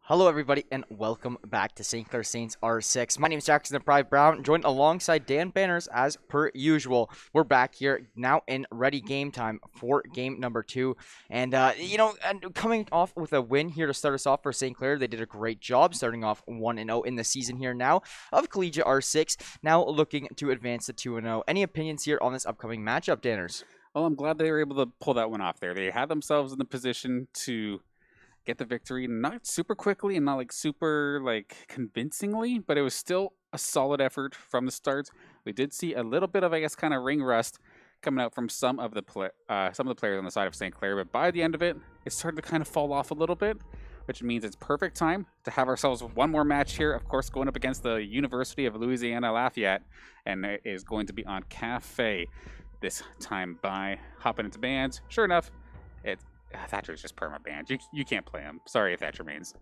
Hello, everybody, and welcome back to St. Clair Saints R6. My name is Jackson the Pride Brown, joined alongside Dan Banners as per usual. We're back here now in ready game time for game number 2. And, coming off with a win here to start us off for St. Clair, they did a great job starting off 1-0 in the season here now of CollegiateR6, now looking to advance to 2-0. Any opinions here on this upcoming matchup, Danners? Well, I'm glad they were able to pull that one off there. They had themselves in the position to get the victory, not super quickly and not super convincingly, but it was still a solid effort from the start. We did see a little bit of, I guess, kind of ring rust coming out from some of the players on the side of St. Clair, but by the end of it, it started to kind of fall off a little bit, which means it's perfect time to have ourselves one more match here, of course, going up against the University of Louisiana, Lafayette, and it is going to be on Cafe this time by hopping into bands. Sure enough, Thatcher's just perma-banned. You can't play him. Sorry if Thatcher means.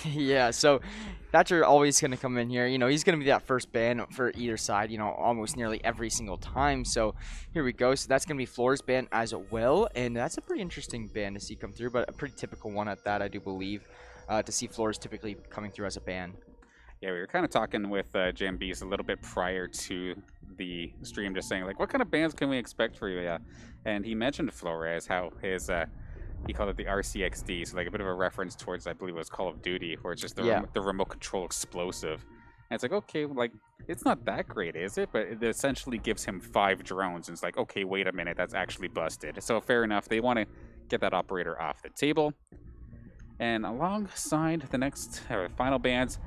Yeah, so Thatcher always going to come in here. He's going to be that first ban for either side, almost nearly every single time. So here we go. So that's going to be Floor's ban as well. And that's a pretty interesting ban to see come through, but a pretty typical one at that, I do believe, to see Floor's typically coming through as a ban. Yeah, we were kind of talking with Jambies a little bit prior to the stream, just saying, what kind of bans can we expect for you? And he mentioned Flores, how his... he called it the RCXD, so a bit of a reference towards, I believe it was Call of Duty, where it's just the remote control explosive. And it's okay, it's not that great, is it? But it essentially gives him 5 drones, and it's okay, wait a minute, that's actually busted. So fair enough, they want to get that operator off the table. And alongside the next final bans,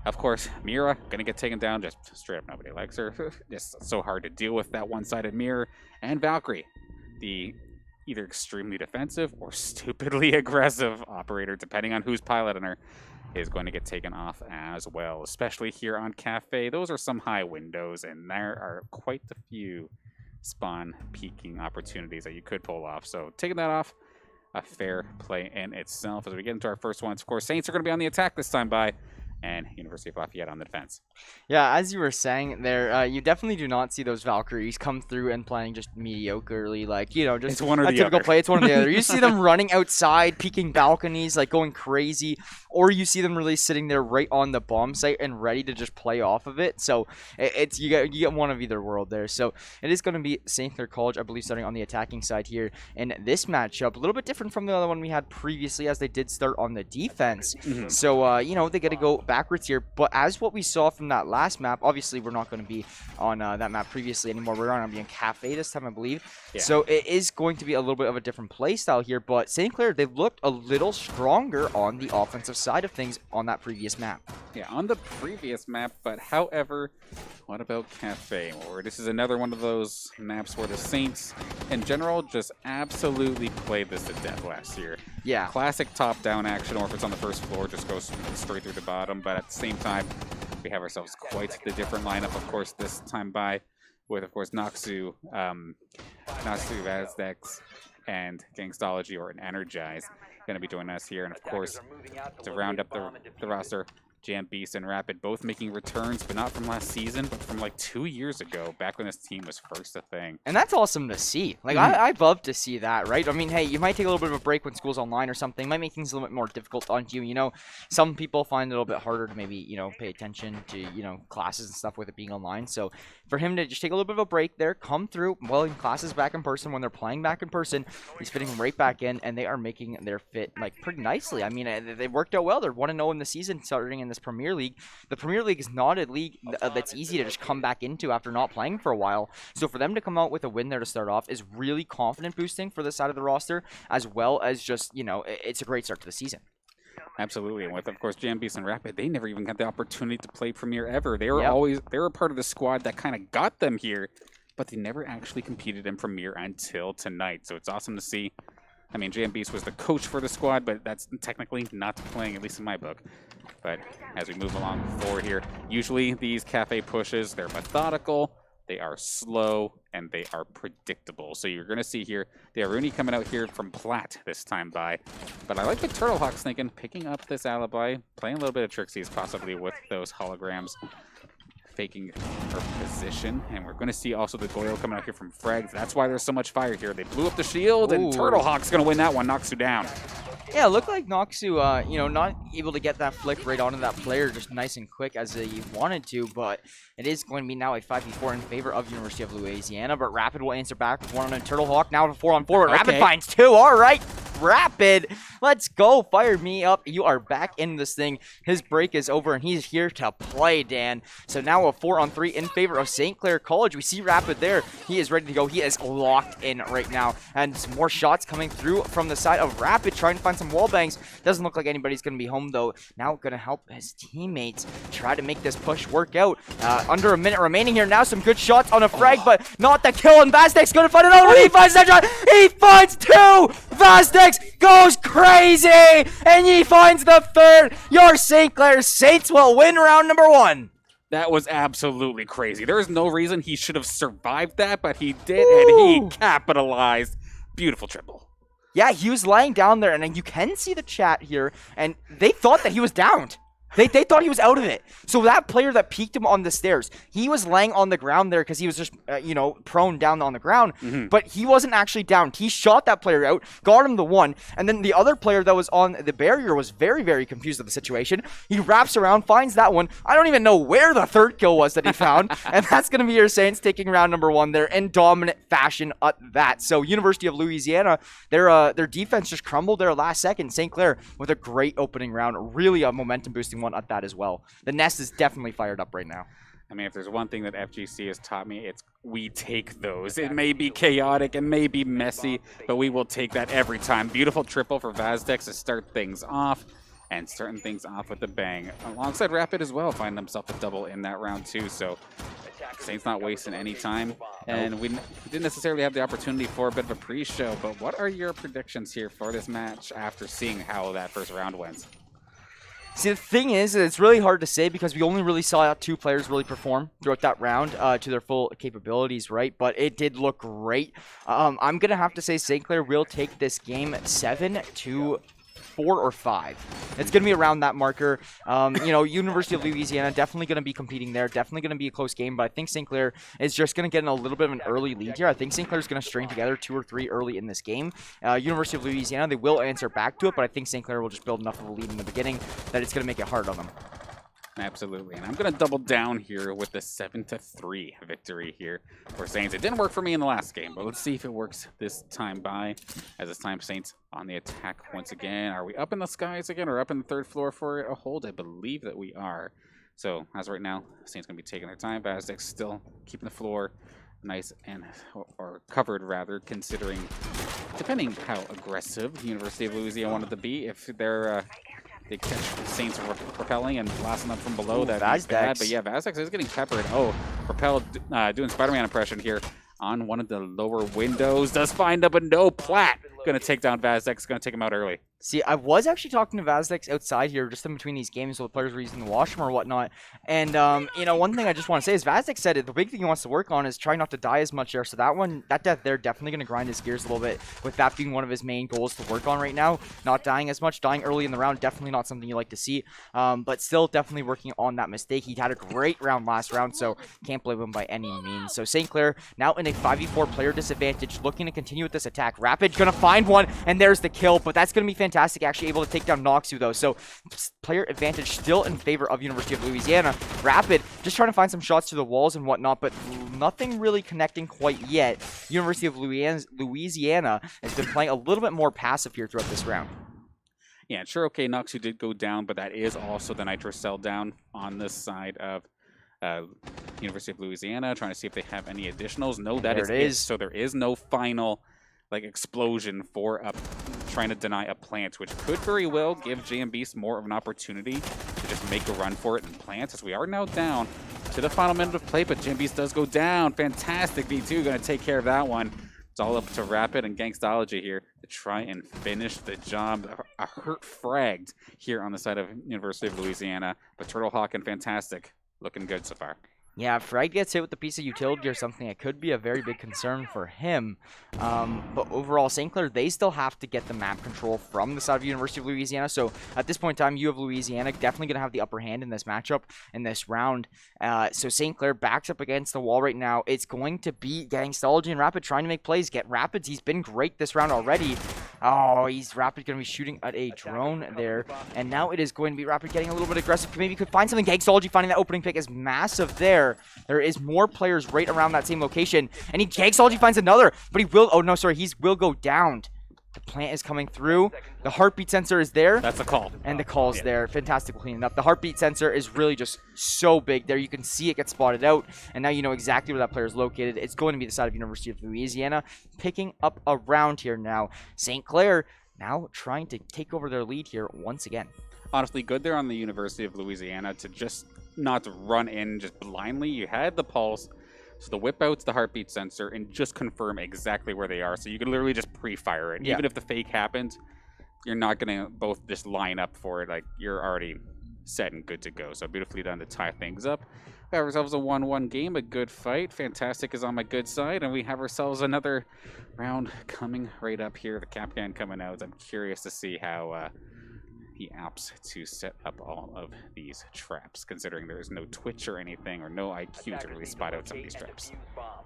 of course, Mira going to get taken down, just straight up nobody likes her. Just so hard to deal with that one-sided mirror. And Valkyrie, the either extremely defensive or stupidly aggressive operator, depending on who's piloting her, is going to get taken off as well, especially here on Cafe. Those are some high windows, and there are quite a few spawn peeking opportunities that you could pull off. So taking that off, a fair play in itself. As we get into our first ones, of course, Saints are going to be on the attack this time and University of Lafayette on the defense. Yeah, as you were saying there, you definitely do not see those Valkyries come through and playing just mediocrely, just it's one or a the typical other. play. It's one or the other. You see them running outside, peeking balconies, going crazy, or you see them really sitting there right on the bomb site and ready to just play off of it. So you get one of either world there. So it is going to be St. Clair College, I believe, starting on the attacking side here. And this matchup, a little bit different from the other one we had previously, as they did start on the defense. Mm-hmm. So, they got to go backwards here. But as what we saw from that last map, obviously we're not going to be on that map previously anymore. We're going to be in Cafe this time, I believe. Yeah. So it is going to be a little bit of a different play style here. But St. Clair, they looked a little stronger on the offensive side of things on that previous map. Yeah, on the previous map, but however, what about Cafe? Or this is another one of those maps where the Saints, in general, just absolutely played this to death last year. Yeah. Classic top-down action, or if it's on the first floor, just goes straight through the bottom. But at the same time, we have ourselves quite the different lineup, of course, this time with, of course, Noxu, Vazdex, and Gangstology, or an Energize, going to be joining us here. And, of course, to round up the roster, Jam Beast and Rapid both making returns, but not from last season, but from 2 years ago, back when this team was first a thing. And that's awesome to see. I'd love to see that, right? I mean, hey, you might take a little bit of a break when school's online or something. Might make things a little bit more difficult on you. Some people find it a little bit harder to maybe, pay attention to, classes and stuff with it being online. So for him to just take a little bit of a break there, come through, in classes back in person, when they're playing back in person, he's fitting right back in, and they are making their fit, pretty nicely. I mean, they worked out well. They're 1-0 in the season starting in this Premier League. The Premier League is not a league that's easy to just come back into after not playing for a while. So for them to come out with a win there to start off is really confident boosting for this side of the roster, as well as just, it's a great start to the season. Absolutely. And with, of course, Jam Beast and Rapid, they never even got the opportunity to play Premier ever. They were part of the squad that kind of got them here, but they never actually competed in Premier until tonight. So it's awesome to see. I mean, Jam Beast was the coach for the squad, but that's technically not playing, at least in my book. But as we move along forward here, usually these Cafe pushes, they're methodical, they are slow, and they are predictable. So you're going to see here, they have Rooney coming out here from Platt this time by. But I like what Turtlehawk's thinking, picking up this alibi, playing a little bit of Trixies possibly with those holograms. faking her position. And we're going to see also the Goyle coming out here from Frag. That's why there's so much fire here. They blew up the shield, and Turtlehawk's going to win that one, knocks you down. Yeah, it looked like Noxu, you know, not able to get that flick right onto that player just nice and quick as he wanted to, but it is going to be now a 5v4 in favor of University of Louisiana, but Rapid will answer back with one on a Turtle Hawk, now a 4-on-4, but Rapid finds two, all right. Rapid, let's go, fire me up. You are back in this thing. His break is over, and he's here to play, Dan. So now a 4-on-3 in favor of St. Clair College. We see Rapid there. He is ready to go. He is locked in right now, and some more shots coming through from the side of Rapid, trying to find some wall bangs. Doesn't look like anybody's going to be home, though. Now going to help his teammates try to make this push work out. Under a minute remaining here. Now some good shots on a frag, but not the kill, and Vaztek's going to find another one. He finds that shot. He finds two. Vaztek goes crazy, and he finds the third. Your St. Clair Saints will win round number 1. That was absolutely crazy. There is no reason he should have survived that, but he did, and he capitalized. Beautiful triple. Yeah, he was lying down there, and you can see the chat here, and they thought that he was downed. They thought he was out of it. So that player that peeked him on the stairs, he was laying on the ground there because he was just, you know, prone down on the ground. But he wasn't actually down. He shot that player out, got him the one, and then the other player that was on the barrier was very, very confused at the situation. He wraps around, finds that one. I don't even know where the third kill was that he found, and that's going to be your Saints taking round number 1 there in dominant fashion at that. So University of Louisiana, their defense just crumbled there last second. St. Clair with a great opening round, really a momentum boosting one at that as well. The nest is definitely fired up right now. I mean, if there's one thing that FGC has taught me, it's we take those. It may be chaotic, it may be messy, but we will take that every time. Beautiful triple for Vaztek to start things off, and starting things off with a bang. Alongside Rapid as well, find themselves a double in that round too, so Saints not wasting any time. And we didn't necessarily have the opportunity for a bit of a pre-show, but what are your predictions here for this match after seeing how that first round went? See, the thing is, it's really hard to say because we only really saw 2 players really perform throughout that round to their full capabilities, right? But it did look great. I'm going to have to say St. Clair will take this game 7-4 or 5. It's going to be around that marker. You know, University of Louisiana definitely going to be competing there. Definitely going to be a close game, but I think St. Clair is just going to get in a little bit of an early lead here. I think St. Clair is going to string together 2 or 3 early in this game. University of Louisiana, they will answer back to it, but I think St. Clair will just build enough of a lead in the beginning that it's going to make it hard on them. Absolutely, and I'm going to double down here with the 7-3 victory here for Saints. It didn't work for me in the last game, but let's see if it works this time as this time Saints on the attack once again. Are we up in the skies again or up in the 3rd floor for a hold? I believe that we are. So as right now, Saints going to be taking their time. Vaztek still keeping the floor nice and or covered rather, considering depending how aggressive University of Louisiana wanted to be. If they're they catch Saints propelling and blasting them from below, that's bad. But yeah, Vaztek is getting peppered. Oh, Propel doing Spider-Man impression here on one of the lower windows. Does find up a no plat. Going to take down Vaztek. Going to take him out early. See, I was actually talking to Vaztek outside here, just in between these games, while the players were using the washroom or whatnot. And, you know, one thing I just want to say is Vaztek said the big thing he wants to work on is try not to die as much there. So that death there definitely going to grind his gears a little bit, with that being one of his main goals to work on right now. Not dying as much. Dying early in the round, definitely not something you like to see. But still definitely working on that mistake. He had a great round last round, so can't blame him by any means. So St. Clair now in a 5v4 player disadvantage, looking to continue with this attack. Rapid going to find one, and there's the kill, but that's going to be fantastic. Actually able to take down Noxu though, so player advantage still in favor of University of Louisiana. Rapid just trying to find some shots to the walls and whatnot, but nothing really connecting quite yet. University of Louisiana has been playing a little bit more passive here throughout this round. Yeah, sure, okay, Noxu did go down, but that is also the Nitro Cell down on this side of University of Louisiana, trying to see if they have any additionals. No, that is it. So there is no final explosion for trying to deny a plant, which could very well give JMBeast more of an opportunity to just make a run for it and plant, as we are now down to the final minute of play, but JMBeast does go down. Fantastic. B2 going to take care of that one. It's all up to Rapid and Gangstology here to try and finish the job. A hurt fragged here on the side of University of Louisiana, but Turtle Hawk and Fantastic looking good so far. Yeah, if Frag gets hit with a piece of utility or something, it could be a very big concern for him. But overall, St. Clair, they still have to get the map control from the side of University of Louisiana. So at this point in time, U of Louisiana definitely going to have the upper hand in this matchup, in this round. So St. Clair backs up against the wall right now. It's going to be Gangstology and Rapid trying to make plays. Get Rapids. He's been great this round already. Oh, he's Rapid going to be shooting at a drone there. And now it is going to be Rapid getting a little bit aggressive. Maybe could find something. Gangstology finding that opening pick is massive there. There is more players right around that same location. And Gangstology finds another. But he will, oh no, sorry, he will go down. The plant is coming through. The heartbeat sensor is there. That's a call. And the call's there. Fantastic cleaning up. The heartbeat sensor is really just so big there. You can see it get spotted out. And now you know exactly where that player is located. It's going to be the side of University of Louisiana. Picking up around here now. St. Clair now trying to take over their lead here once again. Honestly, good there on the University of Louisiana to just not run in just blindly. You had the pulse. So the whip out's the heartbeat sensor and just confirm exactly where they are. So you can literally just pre-fire it. Yeah. Even if the fake happens, you're not going to both just line up for it. Like, you're already set and good to go. So beautifully done to tie things up. We have ourselves a 1-1 game, a good fight. Fantastic is on my good side. And we have ourselves another round coming right up here. The Capcan coming out. I'm curious to see how he opts to set up all of these traps, considering there's no twitch or anything, or no IQ to really spot out some of these traps.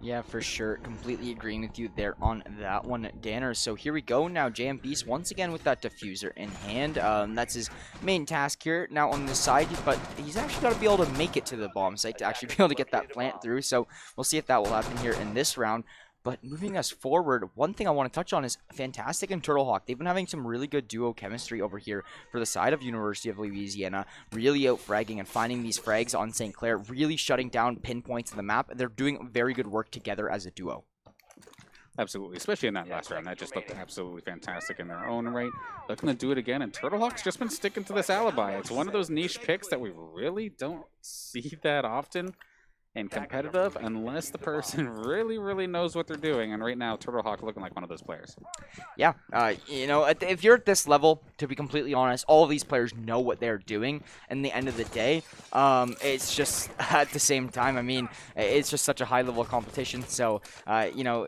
Yeah, for sure. Completely agreeing with you there on that one, Danner. So here we go now. JM Beast once again with that diffuser in hand. That's his main task here now on this side, but he's actually got to be able to make it to the bomb site to actually be able to get that plant through. So we'll see if that will happen here in this round. But moving us forward, one thing I want to touch on is Fantastic and Turtlehawk. They've been having some really good duo chemistry over here for the side of University of Louisiana, really out-fragging and finding these frags on St. Clair, really shutting down pinpoints of the map. They're doing very good work together as a duo. Absolutely, especially in that last round. That just looked absolutely fantastic in their own right. Looking to do it again, and Turtlehawk's just been sticking to this alibi. It's one of those niche picks that we really don't see that often and competitive unless the person really knows what they're doing, and right now Turtlehawk looking like one of those players. Yeah, you know, if you're at this level, to be completely honest, all of these players know what they're doing, and the end of the day, it's just at the same time, I mean, it's just such a high level of competition. So you know,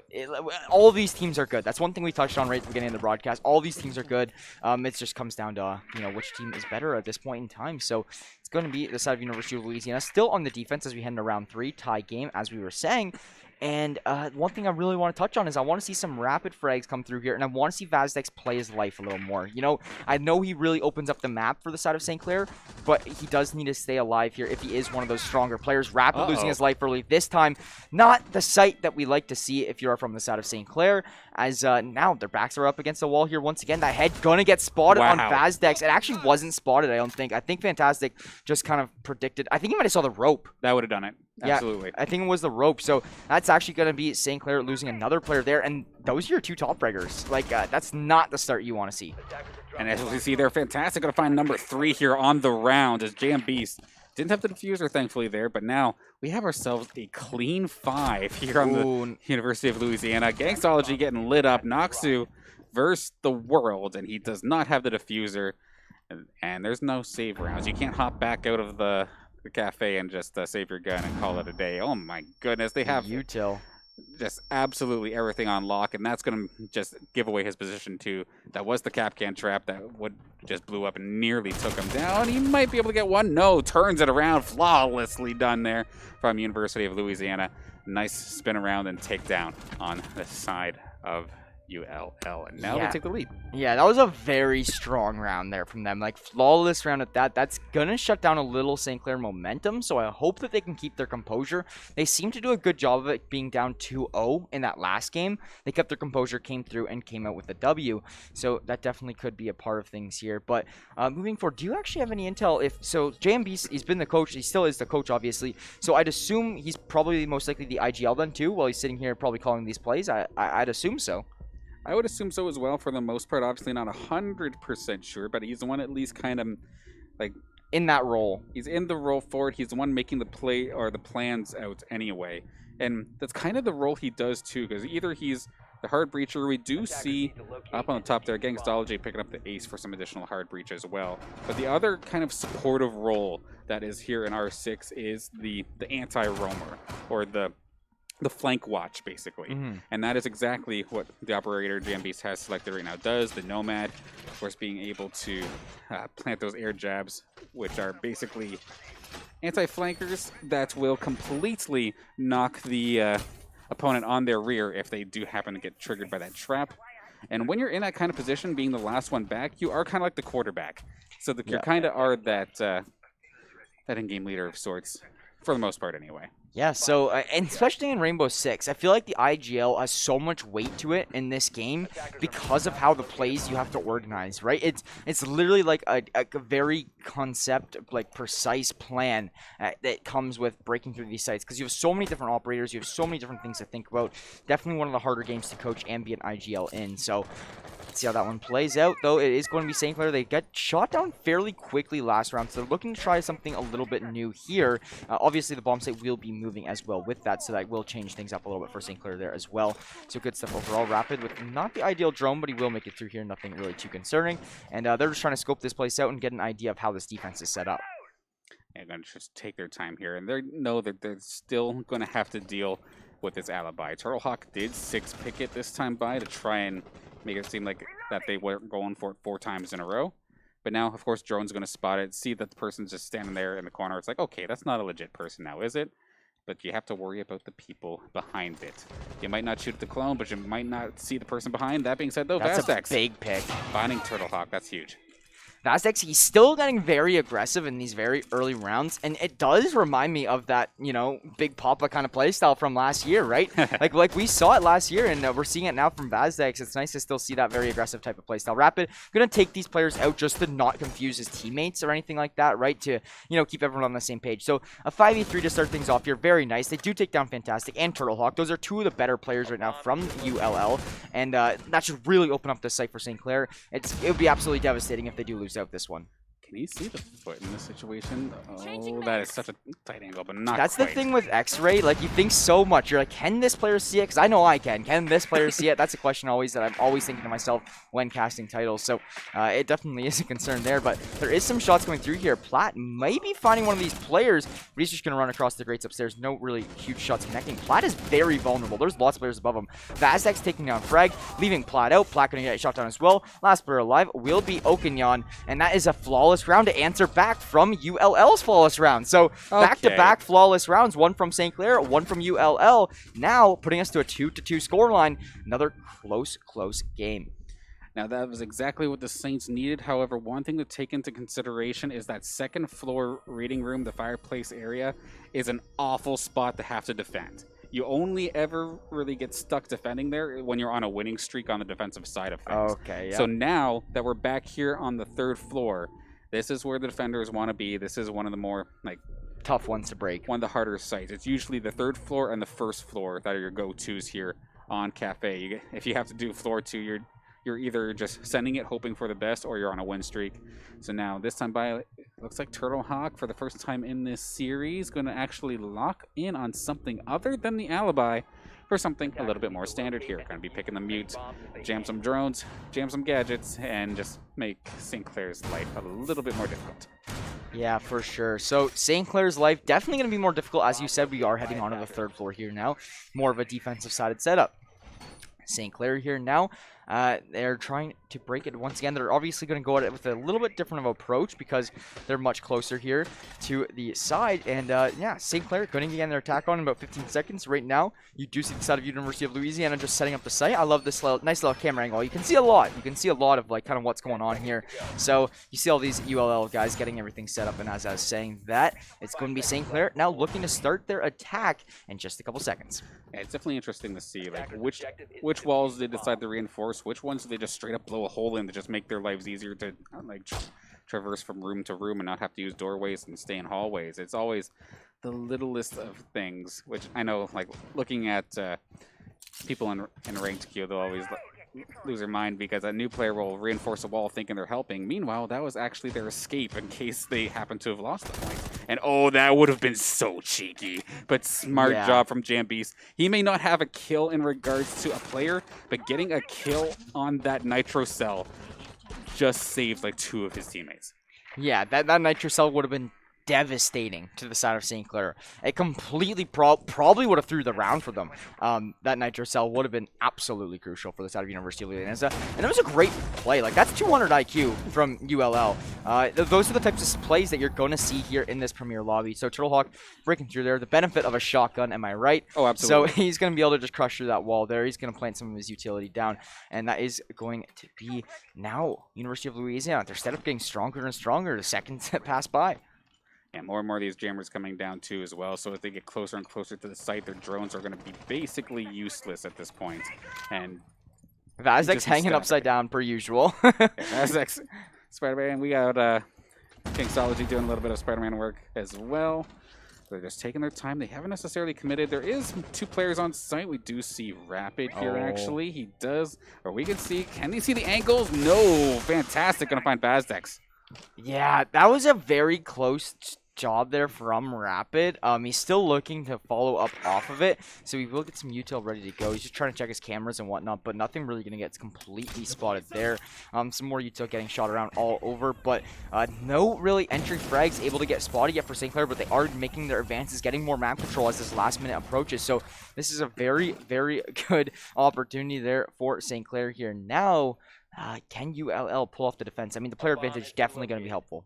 all of these teams are good. That's one thing we touched on right at the beginning of the broadcast. All these teams are good. It just comes down to you know, which team is better at this point in time. So it's going to be the side of University of Louisiana still on the defense as we head into round 3, tie game as we were saying. And one thing I really want to touch on is I want to see some rapid frags come through here, and I want to see Vazdex play his life a little more. You know, I know he really opens up the map for the side of St. Clair, but he does need to stay alive here if he is one of those stronger players. Rapid losing his life early this time. Not the sight that we like to see if you're from the side of St. Clair, as now their backs are up against the wall here once again. That head gonna get spotted on Vazdex. It actually wasn't spotted, I don't think. I think Fantastic just kind of predicted. I think he might have saw the rope. That would have done it. Absolutely. Yeah, I think it was the rope. So that's actually going to be St. Clair losing another player there. And those are your two top fraggers. Like, that's not the start you want to see. And as we see, they're Fantastic. Going to find number 3 here on the round as JM Beast didn't have the diffuser, thankfully, there. But now we have ourselves a clean 5 here on the University of Louisiana. Gangstology getting lit up. Noxu versus the world. And he does not have the diffuser. And there's no save rounds. You can't hop back out of the cafe and just save your gun and call it a day. Oh my goodness, they have util just absolutely everything on lock, and that's going to just give away his position too. That was the Capcan trap that would just blew up and nearly took him down. He might be able to get one. No, turns it around. Flawlessly done there from University of Louisiana. Nice spin around and takedown on the side of ULL, and now they take the lead. Yeah, that was a very strong round there from them. Like, flawless round at that. That's gonna shut down a little St. Clair momentum, so I hope that they can keep their composure. They seem to do a good job of it being down 2-0 in that last game. They kept their composure, came through, and came out with a W, so that definitely could be a part of things here. But moving forward, do you actually have any intel? So JMB, he's been the coach. He still is the coach, obviously, so I'd assume he's probably most likely the IGL then too, while he's sitting here probably calling these plays. I'd assume so. I would assume so as well for the most part. Obviously not 100% sure, but he's the one at least kind of like in that role. He's in the role for it. He's the one making the play or the plans out anyway. And that's kind of the role he does too, because either he's the hard breacher. We do see up on the top there, Gangstology picking up the ace for some additional hard breach as well. But the other kind of supportive role that is here in R6 is the anti-roamer, or the flank watch, basically. And that is exactly what the operator JMBeast has selected right now does. The Nomad, of course, being able to plant those air jabs, which are basically anti-flankers that will completely knock the opponent on their rear if they do happen to get triggered by that trap. And when you're in that kind of position, being the last one back, you are kind of like the quarterback. So you Yeah. kind of are that in-game leader of sorts, for the most part anyway. Yeah, so, and especially in Rainbow Six, I feel like the IGL has so much weight to it in this game because of how the plays you have to organize, right? It's literally like a very concept, like precise plan that comes with breaking through these sites because you have so many different operators, you have so many different things to think about. Definitely one of the harder games to coach and be an IGL in, so let's see how that one plays out, though. It is going to be St. Clair. They got shot down fairly quickly last round, so they're looking to try something a little bit new here. Obviously, the bomb site will be moving as well with that, so that will change things up a little bit for St. Clair there as well. So good stuff overall. Rapid with not the ideal drone, but he will make it through here. Nothing really too concerning. And they're just trying to scope this place out and get an idea of how this defense is set up. They're going to just take their time here, and they know that they're still going to have to deal with this alibi. Turtlehawk did 6-pick it this time by to try and make it seem like that they were going for it 4 times in a row. But now, of course, Drone's going to spot it, see that the person's just standing there in the corner. It's like, okay, that's not a legit person now, is it? But you have to worry about the people behind it. You might not shoot the clone, but you might not see the person behind. That being said, though, That's Vastex a big pick. finding Turtlehawk. That's huge. Vastex, he's still getting very aggressive in these very early rounds, and it does remind me of that, you know, Big Papa kind of playstyle from last year, right? like we saw it last year, and we're seeing it now from Vastex. It's nice to still see that very aggressive type of playstyle. Rapid, gonna take these players out just to not confuse his teammates or anything like that, right? To, you know, keep everyone on the same page. So a 5v3 to start things off here, very nice. They do take down Fantastic and Turtlehawk. Those are 2 of the better players right now from ULL, and that should really open up the site for St. Clair. It would be absolutely devastating if they do lose out this one. Can you see the foot in this situation? Oh, that is such a tight angle, but not That's quite. the thing with X-Ray. Like, you think so much. You're like, can this player see it? Because I know I can. Can this player see it? That's a question always that I'm always thinking to myself when casting titles. So it definitely is a concern there. But there is some shots going through here. Platt may be finding one of these players, but he's just going to run across the grates upstairs. No really huge shots connecting. Platt is very vulnerable. There's lots of players above him. Vastex taking down Frag, leaving Platt out. Platt going to get shot down as well. Last player alive will be Okinyan, and that is a flawless round to answer back from ULL's flawless round. So back-to-back flawless rounds, one from St. Clair, one from ULL, now putting us to a 2-2 scoreline. Another close game. Now, that was exactly what the Saints needed. However, one thing to take into consideration is that second floor reading room, the fireplace area, is an awful spot to have to defend. You only ever really get stuck defending there when you're on a winning streak on the defensive side of things. Okay, yeah. So now that we're back here on the 3rd floor, this is where the defenders want to be. This is one of the more, like, tough ones to break. One of the harder sites. It's usually the 3rd floor and the 1st floor that are your go-tos here on Cafe. If you have to do floor 2, you're either just sending it, hoping for the best, or you're on a win streak. So now, this time by, it looks like Turtlehawk, for the first time in this series, going to actually lock in on something other than the alibi for something a little bit more standard here. Going to be picking the mute, jam some drones, jam some gadgets, and just make St. Clair's life a little bit more difficult. Yeah, for sure. So St. Clair's life definitely going to be more difficult. As you said, we are heading onto the 3rd floor here now. More of a defensive-sided setup. St. Clair here now. They're trying to break it once again. They're obviously going to go at it with a little bit different of approach because they're much closer here to the side. And yeah, St. Clair going to begin their attack on in about 15 seconds. Right now, you do see the side of University of Louisiana just setting up the site. I love this nice little camera angle. You can see a lot. You can see a lot of like kind of what's going on here. So you see all these ULL guys getting everything set up. And as I was saying that, it's going to be St. Clair now looking to start their attack in just a couple seconds. Yeah, it's definitely interesting to see like which walls they decide to reinforce, which ones do they just straight up blow a hole in to just make their lives easier to like traverse from room to room and not have to use doorways and stay in hallways. It's always the littlest of things, which I know, like looking at people in ranked queue, they'll always lose their mind because a new player will reinforce a wall thinking they're helping. Meanwhile, that was actually their escape in case they happen to have lost the point. And oh, that would have been so cheeky. But smart job from Jambeast. He may not have a kill in regards to a player, but getting a kill on that Nitro Cell just saved like 2 of his teammates. Yeah, that Nitro Cell would have been devastating to the side of St. Clair. It completely probably would have threw the round for them. That nitro cell would have been absolutely crucial for the side of University of Louisiana. And it was a great play. Like, that's 200 IQ from ULL. Those are the types of plays that you're going to see here in this Premier Lobby. So Turtlehawk breaking through there. The benefit of a shotgun, am I right? Oh, absolutely. So he's going to be able to just crush through that wall there. He's going to plant some of his utility down. And that is going to be now University of Louisiana. Their setup getting stronger and stronger the seconds that pass by. And more and more of these jammers coming down too as well. So as they get closer and closer to the site, their drones are going to be basically useless at this point. And Vazek's hanging upside down per usual. Vazek's Spider-Man. We got Kingsology doing a little bit of Spider-Man work as well. They're just taking their time. They haven't necessarily committed. There is 2 players on site. We do see Rapid here, actually. He does. Or we can see, can they see the angles? No. Fantastic. Going to find Vazdex. Yeah, that was a very close job there from Rapid. He's still looking to follow up off of it, so he will get some util ready to go. He's just trying to check his cameras and whatnot, but nothing really going to get completely spotted there. Some more util getting shot around all over, but no really entry frags able to get spotted yet for St. Clair, but they are making their advances, getting more map control as this last minute approaches. So this is a very, very good opportunity there for St. Clair here. Now, can ULL pull off the defense? I mean, the player advantage definitely going to be helpful.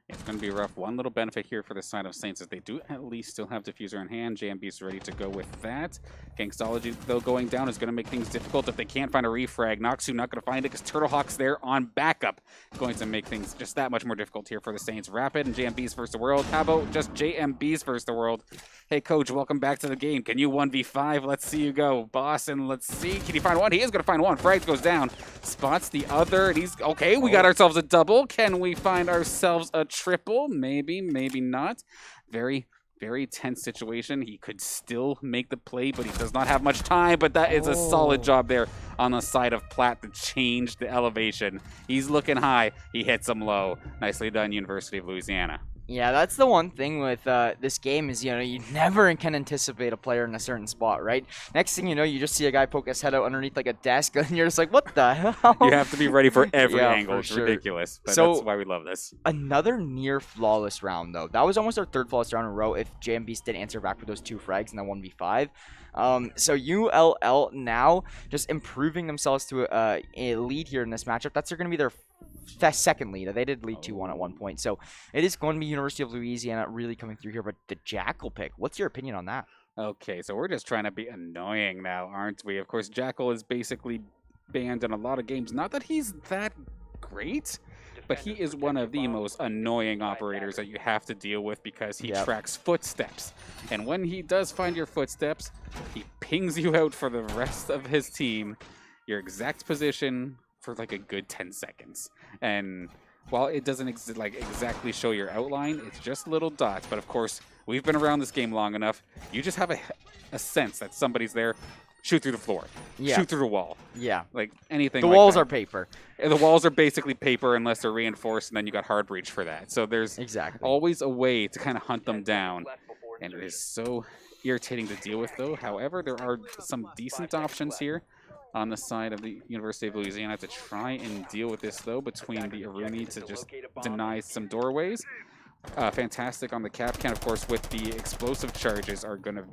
It's going to be rough. One little benefit here for the side of Saints is they do at least still have Diffuser in hand. JMB's ready to go with that. Gangstology, though, going down is going to make things difficult if they can't find a refrag. Noxu not going to find it because Turtlehawk's there on backup. Going to make things just that much more difficult here for the Saints. Rapid and JMB's first the world. How about just JMB's first the world? Hey, coach, welcome back to the game. Can you 1v5? Let's see you go. Boston, let's see. Can you find one? He is going to find one. Frags goes down. Spots the other. And he's okay. We got ourselves a double. Can we find ourselves a triple? Maybe, maybe not. Very, very tense situation. He could still make the play, but he does not have much time. But that is a solid job there on the side of Platt to change the elevation. He's looking high. He hits him low. Nicely done, University of Louisiana. Yeah, that's the one thing with this game is, you never can anticipate a player in a certain spot, right? Next thing you know, you just see a guy poke his head out underneath like a desk, and you're just like, what the hell? You have to be ready for every angle. For it's sure. ridiculous, but So, that's why we love this. Another near flawless round, though. That was almost our 3rd flawless round in a row if JMBs did answer back with those 2 frags in that 1v5. So ULL now just improving themselves to a lead here in this matchup. That's going to be their second lead. They did lead 2-1 at one point. So it is going to be University of Louisiana really coming through here. But the Jackal pick, what's your opinion on that? Okay, so we're just trying to be annoying now, aren't we? Of course, Jackal is basically banned in a lot of games. Not that he's that great, but he is one of the most annoying operators that you have to deal with because he tracks footsteps. And when he does find your footsteps, he pings you out for the rest of his team, your exact position for like a good 10 seconds. And while it doesn't exactly show your outline, it's just little dots. But of course, we've been around this game long enough. You just have a sense that somebody's there. Shoot through the floor. Shoot through the wall. Like anything. The walls are paper. The walls are basically paper unless they're reinforced, and then you got hard breach for that. So there's always a way to kind of hunt them down. And it is so irritating to deal with, though. However, there are some decent options here on the side of the University of Louisiana to try and deal with this, though, between the Aruni to just deny some doorways. Fantastic on the Capcan, of course, with the explosive charges are going to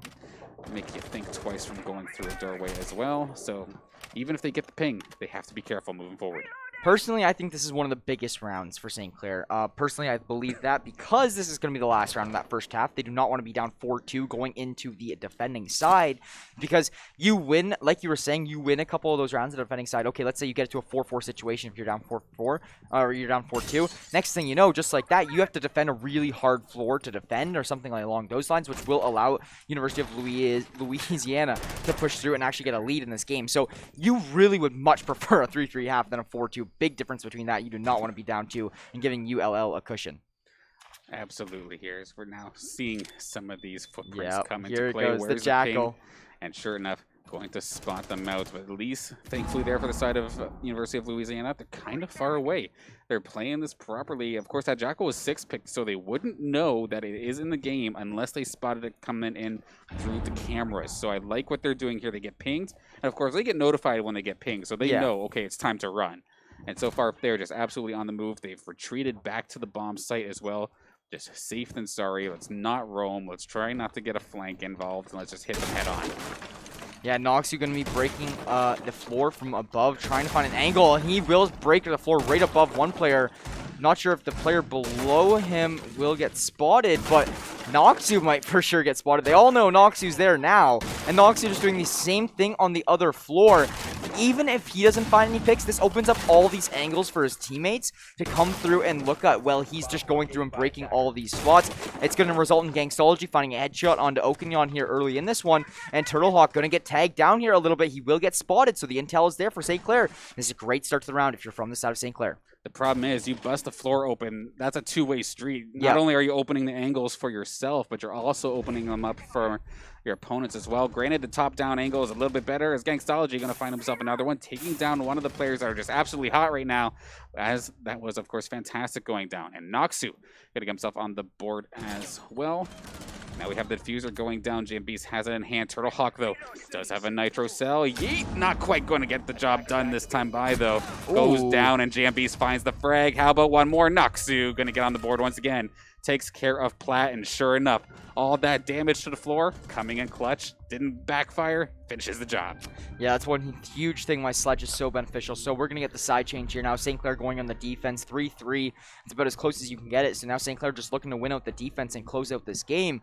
make you think twice from going through a doorway as well. So even if they get the ping, they have to be careful moving forward. Personally, I think this is one of the biggest rounds for St. Clair. Personally, I believe that because this is going to be the last round of that first half, they do not want to be down 4-2 going into the defending side because you win, like you were saying, you win a couple of those rounds of the defending side. Okay, let's say you get to a 4-4 situation if you're down 4-4 or you're down 4-2. Next thing you know, just like that, you have to defend a really hard floor to defend or something like along those lines, which will allow University of Louisiana to push through and actually get a lead in this game. So you really would much prefer a 3-3 half than a 4-2. Big difference between that. You do not want to be down 2 and giving ULL a cushion. Absolutely. Here as we're now seeing some of these footprints come into here play. Goes Where's the Jackal? And sure enough, going to spot them out. But at least, thankfully, there for the side of University of Louisiana, they're kind of far away. They're playing this properly. Of course, that Jackal was 6-picked, so they wouldn't know that it is in the game unless they spotted it coming in through the cameras. So I like what they're doing here. They get pinged. And, of course, they get notified when they get pinged, so they know, okay, it's time to run. And so far, they're just absolutely on the move. They've retreated back to the bomb site as well. just safe than sorry. Let's not roam. Let's try not to get a flank involved, and let's just hit them head on. Yeah, Noxu going to be breaking the floor from above, trying to find an angle, and he will break the floor right above one player. Not sure if the player below him will get spotted, but Noxu might for sure get spotted. They all know Noxu's there now, and Noxu is doing the same thing on the other floor. Even if he doesn't find any picks, this opens up all these angles for his teammates to come through and look at, well, he's just going through and breaking all of these spots. It's going to result in Gangstology finding a headshot onto Okinyon here early in this one, and Turtlehawk going to get tagged down here a little bit. He will get spotted, so the intel is there for St. Clair. This is a great start to the round if you're from the side of St. Clair. The problem is you bust the floor open. That's a two-way street. Not only are you opening the angles for yourself, but you're also opening them up for your opponents as well. Granted, the top-down angle is a little bit better. As Gangstology going to find himself another one, taking down one of the players that are just absolutely hot right now, as that was, of course, fantastic going down. And Noxu getting himself on the board as well. Now we have the diffuser going down. JMB's has it in hand. Turtlehawk, though, does have a nitro cell. Yeet! Not quite going to get the job done this time by, though. Goes down, and JMB's finds the frag. How about one more? Noxu going to get on the board once again. Takes care of Platt, and sure enough, all that damage to the floor coming in clutch. Didn't backfire. Finishes the job. Yeah, that's one huge thing why Sledge is so beneficial. So we're going to get the side change here now. St. Clair going on the defense, 3-3. It's about as close as you can get it. So now St. Clair just looking to win out the defense and close out this game.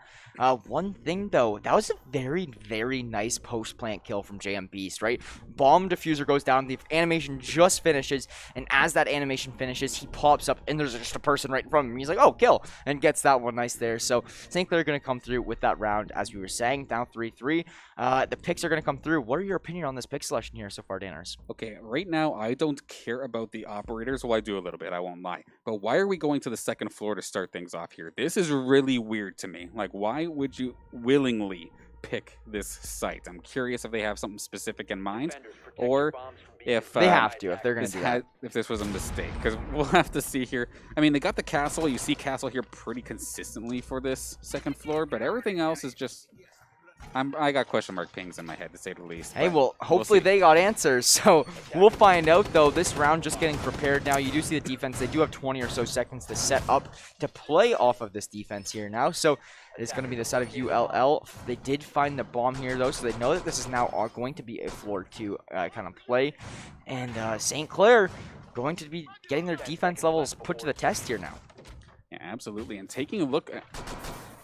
One thing, though, that was a very, very nice post-plant kill from JM Beast, right? Bomb diffuser goes down. The animation just finishes. And as that animation finishes, he pops up, and there's just a person right in front of him. He's like, oh, kill. And gets that one nice there. So St. Clair going to come through with that round, as we were saying, down 3-3. The picks are going to come through. What are your opinion on this pick selection here so far, Danners? Okay, right now, I don't care about the operators. Well, I do a little bit, I won't lie. But why are we going to the second floor to start things off here? This is really weird to me. Like, why would you willingly pick this site? I'm curious if they have something specific in mind, or if they have to, if they're going to do that. If this was a mistake, because we'll have to see here. I mean, they got the castle. You see castle here pretty consistently for this second floor, but everything else is just... I got question mark pings in my head, to say the least. Hey, well, hopefully they got answers. So we'll find out, though. This round just getting prepared now. You do see the defense. They do have 20 or so seconds to set up to play off of this defense here now. So it's going to be the side of ULL. They did find the bomb here, though, so they know that this is now going to be a floor 2 kind of play. And St. Clair going to be getting their defense levels put to the test here now. Yeah, absolutely. And taking a look at...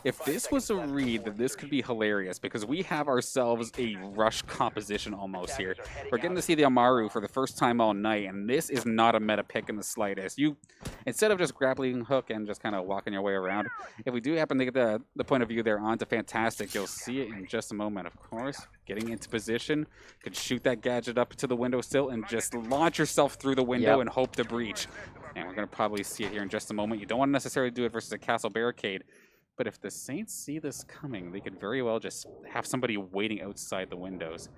If this was a read, then this could be hilarious, because we have ourselves a rush composition almost here. We're getting to see the Amaru for the first time all night, and this is not a meta pick in the slightest. You, instead of just grappling hook and just kind of walking your way around, if we do happen to get the point of view there onto Fantastic, you'll see it in just a moment. Of course, getting into position, could shoot that gadget up to the window sill and just launch yourself through the window and hope to breach. And we're going to probably see it here in just a moment. You don't want to necessarily do it versus a castle barricade. But if the Saints see this coming, they could very well just have somebody waiting outside the windows.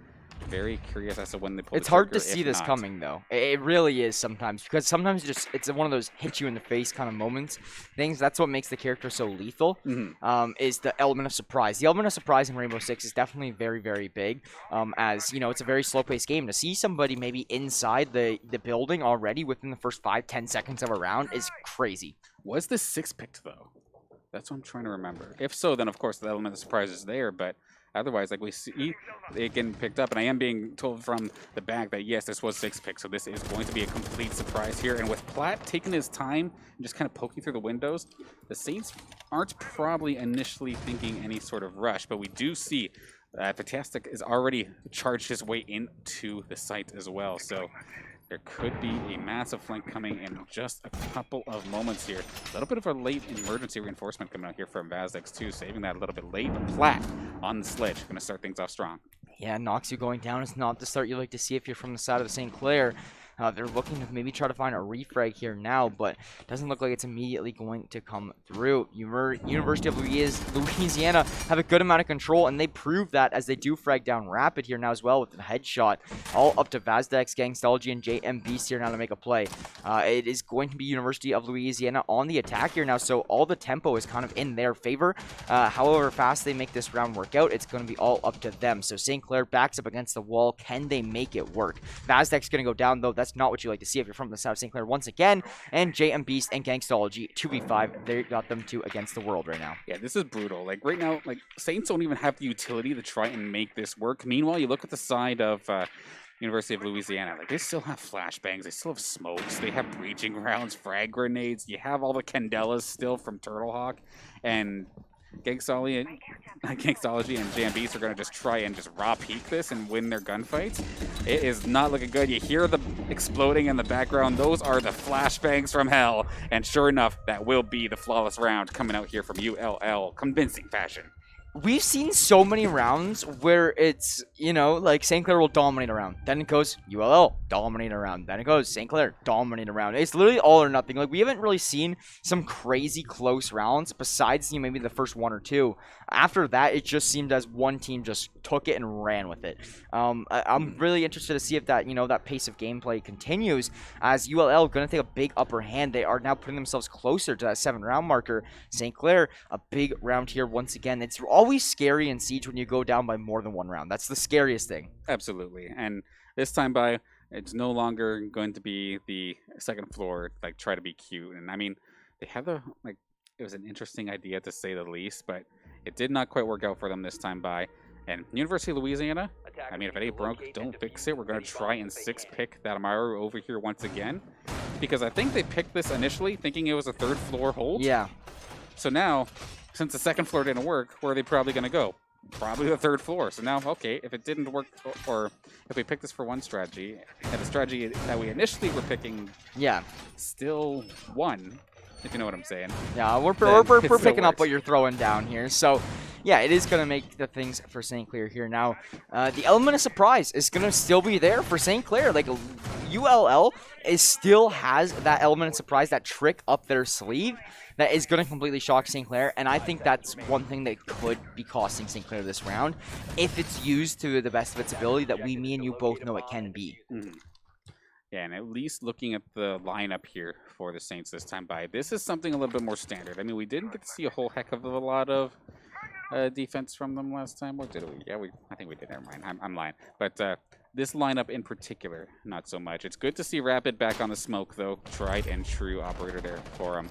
Very curious as to when they pull It's hard to see this coming, though. It really is sometimes, because sometimes it's one of those hit you in the face kind of moments. Things that's what makes the character so lethal. Is the element of surprise. The element of surprise in Rainbow Six is definitely very, very big. As you know, it's a very slow-paced game. To see somebody maybe inside the building already within the first 5-10 seconds of a round is crazy. Was this 6 picked though? That's what I'm trying to remember. If so, then of course the element of surprise is there, but otherwise, like we see it getting picked up, and I am being told from the back that yes, this was 6 picked, so this is going to be a complete surprise here. And with Platt taking his time and just kind of poking through the windows, the Saints aren't probably initially thinking any sort of rush, but we do see Fantastic has already charged his way into the site as well, so there could be a massive flank coming in just a couple of moments here. A little bit of a late emergency reinforcement coming out here from Vazdex too, saving that a little bit late. But Platt on the sledge, going to start things off strong. Yeah, Noxu going down is not the start you like to see if you're from the side of the St. Clair. They're looking to maybe try to find a refrag here now, but it doesn't look like it's immediately going to come through. University of Louisiana have a good amount of control, and they prove that as they do frag down Rapid here now as well with the headshot. All up to Vazdex, Gangstology, and JM Beast here now to make a play. It is going to be University of Louisiana on the attack here now, so all the tempo is kind of in their favor. However fast they make this round work out, it's going to be all up to them. So St. Clair backs up against the wall. Can they make it work? Vazdex going to go down, though. That's not what you like to see if you're from the South. St. Clair once again, and JM Beast and Gangstology 2v5. They got them two against the world right now. Yeah, this is brutal. Like right now, like Saints don't even have the utility to try and make this work. Meanwhile, you look at the side of University of Louisiana. Like they still have flashbangs, they still have smokes, they have breaching rounds, frag grenades. You have all the Candelas still from Turtlehawk, and Gangstology and JMBs are going to just try and just raw peak this and win their gunfights. It is not looking good. You hear the exploding in the background. Those are the flashbangs from hell. And sure enough, that will be the flawless round coming out here from ULL. Convincing fashion. We've seen so many rounds where it's, you know, like St. Clair will dominate a round. Then it goes ULL, dominate a round. Then it goes St. Clair, dominate a round. It's literally all or nothing. Like, we haven't really seen some crazy close rounds besides, you know, maybe the first one or two. After that, it just seemed as one team just took it and ran with it. I'm really interested to see if that, you know, that pace of gameplay continues, as ULL going to take a big upper hand. They are now putting themselves closer to that 7-round marker. St. Clair, a big round here once again. It's always scary in Siege when you go down by more than one round. That's the scariest thing. Absolutely. And this time by, it's no longer going to be the second floor, like, try to be cute. And I mean, they have the, like, it was an interesting idea to say the least, but it did not quite work out for them this time by. And University of Louisiana, I mean, if it ain't broke, don't fix it. We're going to try and 6-pick that Amaru over here once again, because I think they picked this initially thinking it was a third floor hold. Yeah. So now, since the second floor didn't work, where are they probably going to go? Probably the third floor. So now, okay, if it didn't work, or if we picked this for one strategy, and the strategy that we initially were picking, yeah, still won, if you know what I'm saying. Yeah, we're picking up what you're throwing down here. So, yeah, it is going to make the things for St. Clair here. Now, the element of surprise is going to still be there for St. Clair. Like, ULL still has that element of surprise, that trick up their sleeve that is going to completely shock St. Clair. And I think that's one thing that could be costing St. Clair this round if it's used to the best of its ability that me and you both know it can be. Mm-hmm. Yeah, and at least looking at the lineup here for the Saints this time by, this is something a little bit more standard. I mean, we didn't get to see a whole heck of a lot of defense from them last time. Or did we? Yeah, I think we did. Never mind. I'm lying. But this lineup in particular, not so much. It's good to see Rapid back on the smoke, though. Tried and true operator there for him.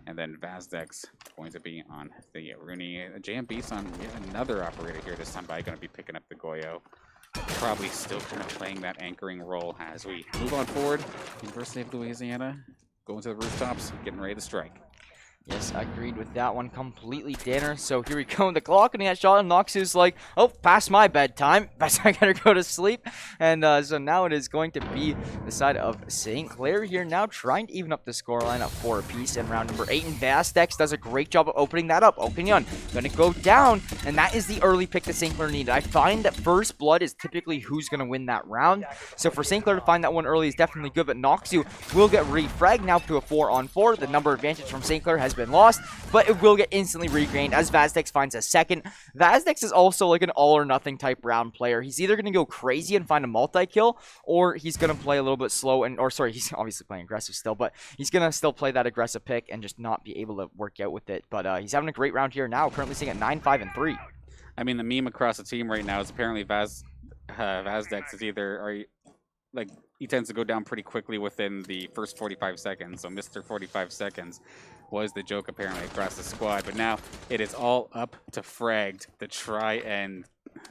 And then Vazdex going to be on the Rooney. JMB's on yet another operator here this time by, going to be picking up the Goyo. Probably still kind of playing that anchoring role as we move on forward. University of Louisiana going to the rooftops, getting ready to strike. Yes, I agreed with that one completely, Danner. So here we go. The clock and he got shot, and Noxu's like, oh, past my bedtime. I gotta go to sleep. And so now it is going to be the side of St. Clair here now, trying to even up the scoreline at 4 apiece in round number 8. And Vastex does a great job of opening that up. Opinion gonna go down, and that is the early pick that St. Clair needed. I find that first blood is typically who's gonna win that round. So for St. Clair to find that one early is definitely good, but Noxu will get refragged now to a 4-on-4. The number advantage from St. Clair has been lost, but it will get instantly regained as Vazdex finds a second. Vazdex is also like an all or nothing type round player. He's either going to go crazy and find a multi-kill, or he's going to play a little bit slow and, or sorry, he's obviously playing aggressive still, but he's going to still play that aggressive pick and just not be able to work out with it. But he's having a great round here now, currently sitting at 9-5-3. I mean, the meme across the team right now is apparently Vazdex is either, like, he tends to go down pretty quickly within the first 45 seconds. So Mr. 45 seconds was the joke apparently across the squad. But now it is all up to Fragged to try and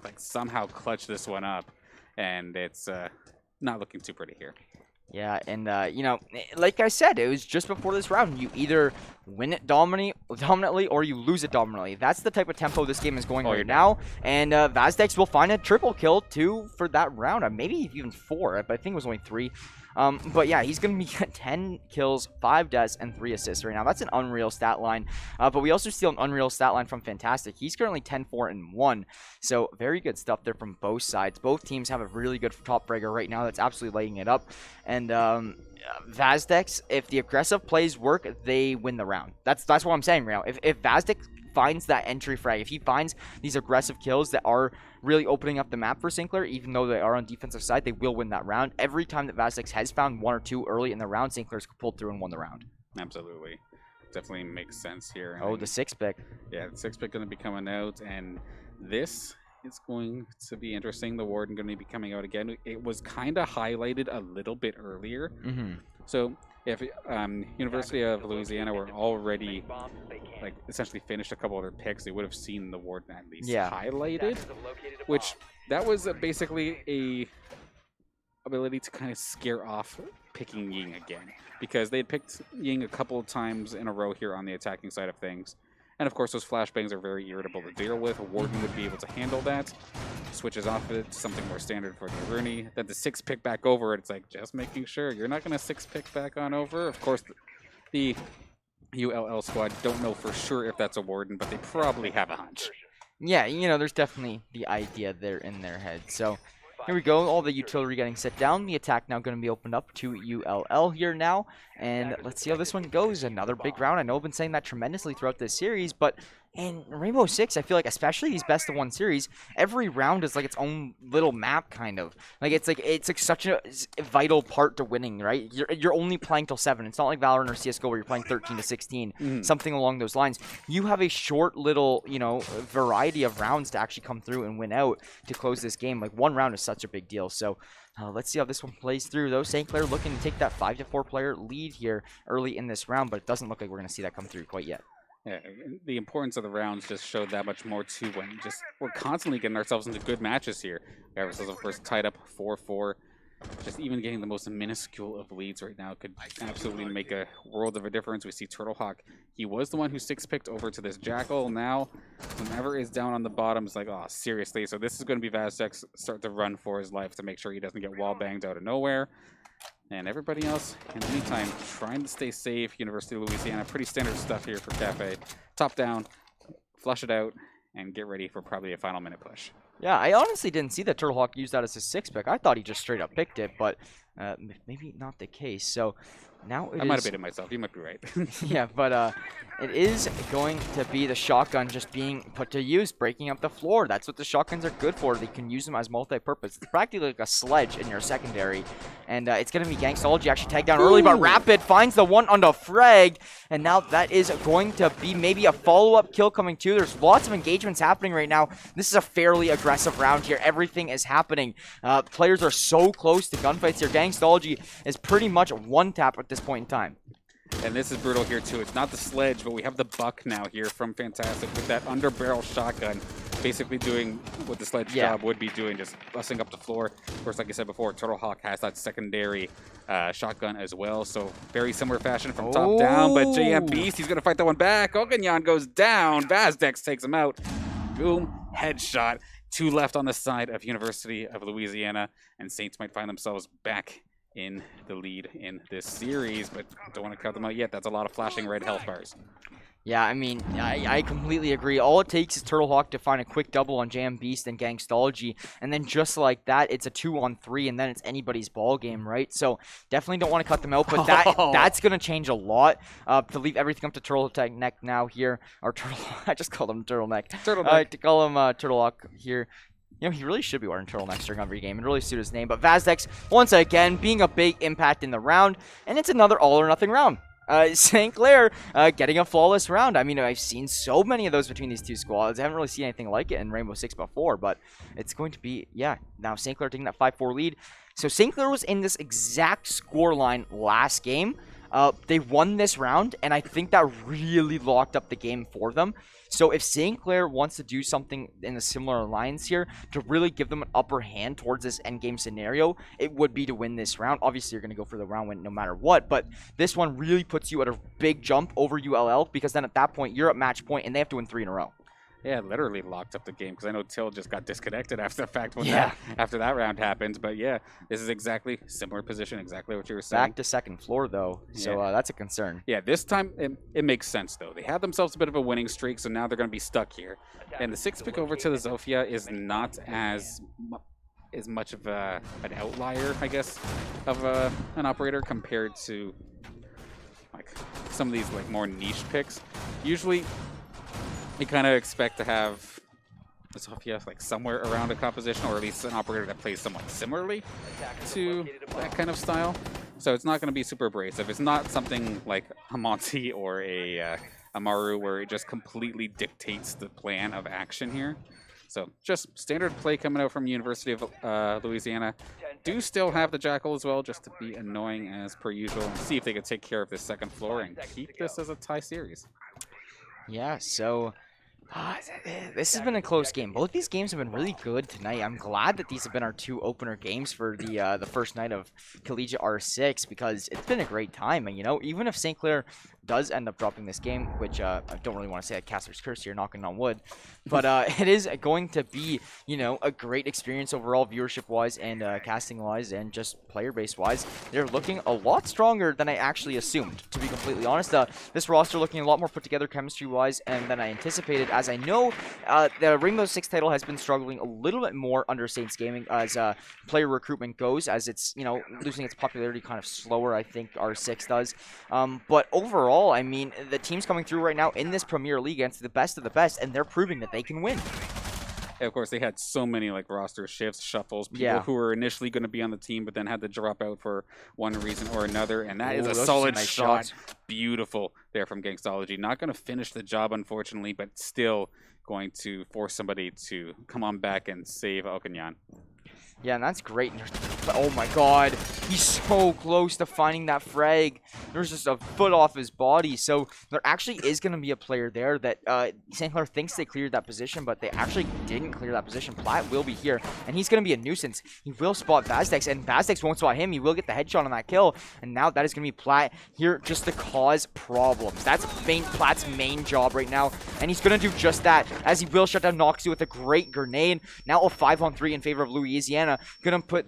like somehow clutch this one up. And it's not looking too pretty here. Yeah, and, you know, like I said, it was just before this round. You either win it dominantly or you lose it dominantly. That's the type of tempo this game is going right now. And Vazdex will find a triple kill, too, for that round. Maybe even 4, but I think it was only 3. But yeah, he's going to be at 10 kills, 5 deaths, and 3 assists right now. That's an unreal stat line. But we also steal an unreal stat line from Fantastic. He's currently 10-4-1. So very good stuff there from both sides. Both teams have a really good top fragger right now that's absolutely lighting it up. And Vazdex, if the aggressive plays work, they win the round. That's what I'm saying right now. If Vazdex finds that entry frag, if he finds these aggressive kills that are really opening up the map for St. Clair, even though they are on defensive side, they will win that round. Every time that Vazdex has found 1 or 2 early in the round, St. Clair's pulled through and won the round. Absolutely. Definitely makes sense here. Oh, the 6 pick. Yeah, the 6 pick going to be coming out, and this is going to be interesting. The Warden going to be coming out again. It was kind of highlighted a little bit earlier. So if University of Louisiana were already like essentially finished a couple of their picks, they would have seen the Warden at least highlighted, which that was basically a ability to kind of scare off picking Ying again, because they had picked Ying a couple of times in a row here on the attacking side of things. And of course, those flashbangs are very irritable to deal with. A Warden would be able to handle that. Switches off it to something more standard for the Rooney. Then the 6-pick back over it. It's like, just making sure you're not going to 6-pick back on over. Of course, the ULL squad don't know for sure if that's a Warden, but they probably have a hunch. Yeah, you know, there's definitely the idea there in their head. So here we go, all the utility getting set down. The attack now going to be opened up to ULL here now. And let's see how this one goes. Another big round. I know I've been saying that tremendously throughout this series, but in Rainbow Six, I feel like, especially these best of one series, every round is like its own little map, kind of. Like it's like such a vital part to winning, right? You're only playing till 7. It's not like Valorant or CS:GO where you're playing 13 to 16, something along those lines. You have a short little, you know, variety of rounds to actually come through and win out to close this game. Like one round is such a big deal. So let's see how this one plays through, though. St. Clair looking to take that 5-4 player lead here early in this round, but it doesn't look like we're going to see that come through quite yet. Yeah, the importance of the rounds just showed that much more too when just we're constantly getting ourselves into good matches here. We have ourselves, of course, tied up 4-4. Just even getting the most minuscule of leads right now could absolutely make a world of a difference. We see Turtlehawk. He was the one who 6-picked over to this Jackal. Now, whomever is down on the bottom is like, oh, seriously. So this is going to be Vazdex start to run for his life to make sure he doesn't get wall banged out of nowhere. And everybody else, in the meantime, trying to stay safe. University of Louisiana, pretty standard stuff here for Cafe. Top down, flush it out, and get ready for probably a final minute push. Yeah, I honestly didn't see that Turtlehawk use that as a 6-pick. I thought he just straight up picked it, but maybe not the case. So now I might have baited myself. You might be right. Yeah, but it is going to be the shotgun just being put to use, breaking up the floor. That's what the shotguns are good for. They can use them as multi-purpose. It's practically like a sledge in your secondary. And it's going to be Gangstology actually tagged down early, but Rapid finds the one on the frag. And now that is going to be maybe a follow-up kill coming too. There's lots of engagements happening right now. This is a fairly aggressive round here. Everything is happening. Players are so close to gunfights here. Gangstology is pretty much one tap at this point in time. And this is brutal here too. It's not the sledge, but we have the buck now here from Fantastic with that underbarrel shotgun, basically doing what the sledge job would be doing, just busting up the floor. Of course, like I said before, Turtlehawk has that secondary shotgun as well, so very similar fashion from top down. But JM Beast, he's gonna fight that one back. Oganyan goes down. Vazdex takes him out. Boom, headshot. 2 left on the side of University of Louisiana, and Saints might find themselves back in the lead in this series, but don't want to cut them out yet. That's a lot of flashing red health bars. Yeah, I mean, I completely agree. All it takes is Turtlehawk to find a quick double on Jam Beast and Gangstology, and then just like that, it's a 2-on-3, and then it's anybody's ball game, right? So definitely don't want to cut them out, but that's going to change a lot. To leave everything up to Turtleneck now here, or I just called him Turtleneck. To call him Turtlehawk here. You know, he really should be wearing turtlenecks during every game and really suit his name. But Vazdex, once again, being a big impact in the round, and it's another all-or-nothing round. St. Clair getting a flawless round. I mean, I've seen so many of those between these two squads. I haven't really seen anything like it in Rainbow Six before, but it's going to be, yeah, now St. Clair taking that 5-4 lead. So St. Clair was in this exact scoreline last game. They won this round, and I think that really locked up the game for them. So if St. Clair wants to do something in a similar lines here to really give them an upper hand towards this endgame scenario, it would be to win this round. Obviously, you're going to go for the round win no matter what, but this one really puts you at a big jump over ULL, because then at that point, you're at match point, and they have to win 3 in a row. Yeah, literally locked up the game, because I know Till just got disconnected after the fact when after that round happened. But yeah, this is exactly similar position, exactly what you were saying. Back to second floor, though, so that's a concern. Yeah, this time it makes sense, though. They had themselves a bit of a winning streak, so now they're going to be stuck here. And the 6-pick over to the Zofia is not as much of an outlier, I guess, of an operator compared to like some of these like more niche picks. Usually, you kind of expect to have the Zofia like somewhere around a composition, or at least an operator that plays somewhat similarly to that kind of style. So it's not going to be super abrasive. It's not something like a Monty or a Maru where it just completely dictates the plan of action here. So just standard play coming out from University of Louisiana. Do still have the Jackal as well, just to be annoying as per usual, and see if they can take care of this second floor and keep this as a tie series. Yeah, so this has been a close game. Both these games have been really good tonight. I'm glad that these have been our 2 opener games for the first night of CollegiateR6 because it's been a great time. And, you know, even if St. Clair does end up dropping this game, which I don't really want to say a caster's curse here, knocking on wood, but it is going to be, you know, a great experience overall, viewership-wise and casting-wise and just player-base-wise. They're looking a lot stronger than I actually assumed, to be completely honest. This roster looking a lot more put together chemistry-wise and than I anticipated, as I know the Rainbow Six title has been struggling a little bit more under Saints Gaming as player recruitment goes, as it's, you know, losing its popularity kind of slower, I think R6 does. But overall, I mean, the team's coming through right now in this Premier League against the best of the best, and they're proving that they can win. Yeah, of course, they had so many like roster shifts, shuffles, people who were initially going to be on the team, but then had to drop out for one reason or another, and that is a solid nice shot. shots. Beautiful there from Gangstology. Not going to finish the job, unfortunately, but still going to force somebody to come on back and save Okanyan. Yeah, and that's great. Oh my god, he's so close to finding that frag. There's just a foot off his body. So there actually is going to be a player there that St. Clair thinks they cleared that position, but they actually didn't clear that position. Platt will be here, and he's going to be a nuisance. He will spot Vazdex, and Vazdex won't spot him. He will get the headshot on that kill, and now that is going to be Platt here just to cause problems. That's Platt's main job right now, and he's going to do just that, as he will shut down Noxie with a great grenade. Now a 5-on-3 in favor of Louisiana. Gonna put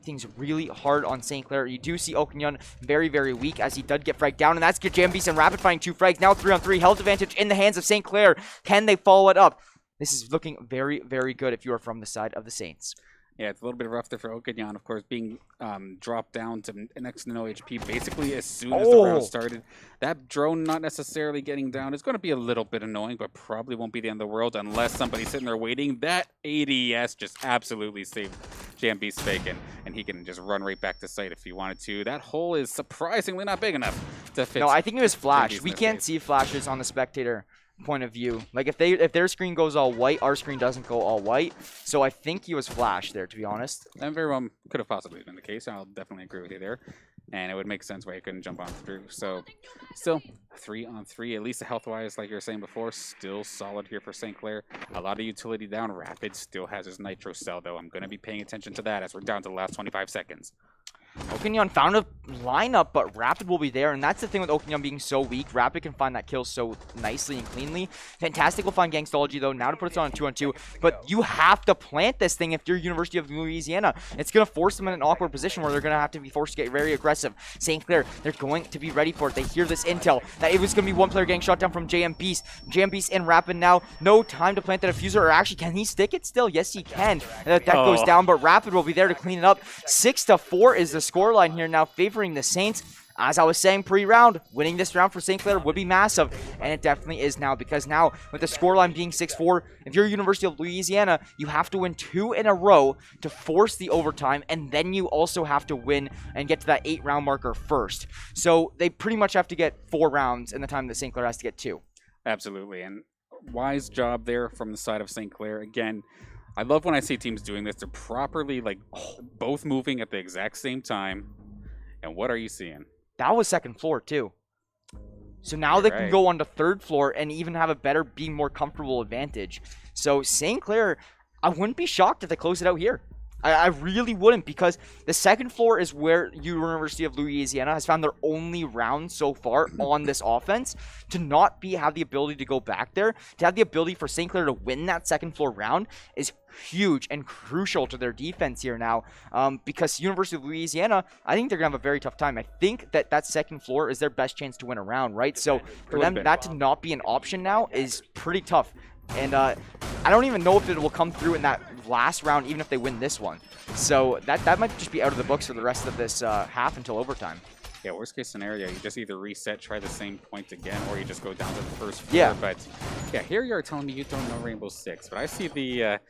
things really hard on St. Clair. You do see Okanyan very, very weak as he did get fragged down, and that's Jambeast and Rapid finding 2 frags. Now 3-on-3, health advantage in the hands of St. Clair. Can they follow it up? This is looking very, very good if you are from the side of the Saints. Yeah, it's a little bit rough there for Okanyan, of course, being dropped down to next to no HP basically as soon as the round started. That drone not necessarily getting down is going to be a little bit annoying, but probably won't be the end of the world unless somebody's sitting there waiting. That ADS just absolutely saved Jambeast's fake, and he can just run right back to site if he wanted to. That hole is surprisingly not big enough to fit. No, I think it was flash. We can't see flashes on the spectator point of view. Like if their screen goes all white, our screen doesn't go all white. So I think he was flashed there, to be honest. And very well could have possibly been the case. I'll definitely agree with you there. And it would make sense why he couldn't jump on through. So still 3-on-3, at least health-wise, like you were saying before, still solid here for St. Clair. A lot of utility down. Rapid still has his Nitro cell, though. I'm going to be paying attention to that as we're down to the last 25 seconds. Okanyan found a lineup, but Rapid will be there, and that's the thing with Okanyan being so weak. Rapid can find that kill so nicely and cleanly. Fantastic will find Gangstology, though, now to put us on a 2-on-2, but you have to plant this thing if you're University of Louisiana. It's going to force them in an awkward position where they're going to have to be forced to get very aggressive. St. Clair, they're going to be ready for it. They hear this intel, that it was going to be one player getting shot down from Jambeast. Jambeast and Rapid now, no time to plant the diffuser, or actually, can he stick it still? Yes, he can. That goes down, but Rapid will be there to clean it up. 6-4 is the scoreline here now, favoring the Saints. As I was saying pre-round, winning this round for St. Clair would be massive, and it definitely is now, because now with the scoreline being 6-4, if you're University of Louisiana, you have to win 2 in a row to force the overtime, and then you also have to win and get to that 8-round marker first. So they pretty much have to get 4 rounds in the time that St. Clair has to get 2. Absolutely, and wise job there from the side of St. Clair. Again, I love when I see teams doing this. They're properly, like, both moving at the exact same time. And what are you seeing? That was second floor, too. So now they can go on to third floor and even have a better, being more comfortable advantage. So St. Clair, I wouldn't be shocked if they close it out here. I really wouldn't, because the second floor is where University of Louisiana has found their only round so far on this offense. To not have the ability to go back there, to have the ability for St. Clair to win that second floor round is huge and crucial to their defense here now, because University of Louisiana, I think they're going to have a very tough time. I think that second floor is their best chance to win a round, right? So for them, that to not be an option now is pretty tough. And I don't even know if it will come through in that last round, even if they win this one. So that might just be out of the books for the rest of this half until overtime. Yeah, worst case scenario, you just either reset, try the same point again, or you just go down to the first floor. Yeah. But yeah, here you are telling me you don't know Rainbow Six, but I see the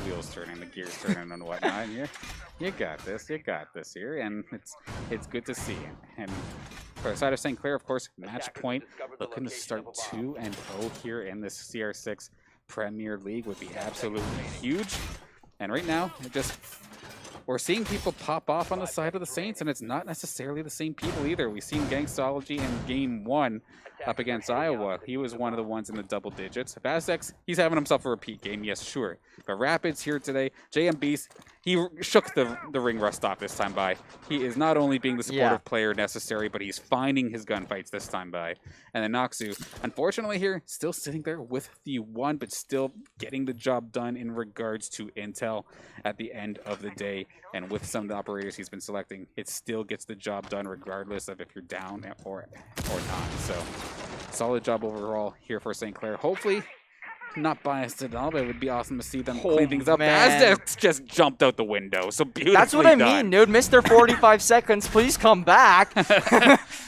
wheels turning, the gears turning, and whatnot. And you got this here, and it's good to see. And for the side of St. Clair, of course, match point, looking to start 2-0 here in this CR6. Premier League would be absolutely huge. And right now, we're seeing people pop off on the side of the Saints, and it's not necessarily the same people either. We've seen Gangstology in Game 1 up against Iowa. He was one of the ones in the double digits. Vazdex, he's having himself a repeat game, yes, sure. But Rapids here today, JM Beast, he shook the ring rust off this time by. He is not only being the supportive player necessary, but he's finding his gunfights this time by. And then Noxu, unfortunately here, still sitting there with the 1, but still getting the job done in regards to intel at the end of the day. And with some of the operators he's been selecting, it still gets the job done regardless of if you're down or not. So solid job overall here for St. Clair. Hopefully not biased at all, but it would be awesome to see them clean things up. Vazdex just jumped out the window. So beautifully That's what I mean, dude. Mr. 45 seconds, please come back.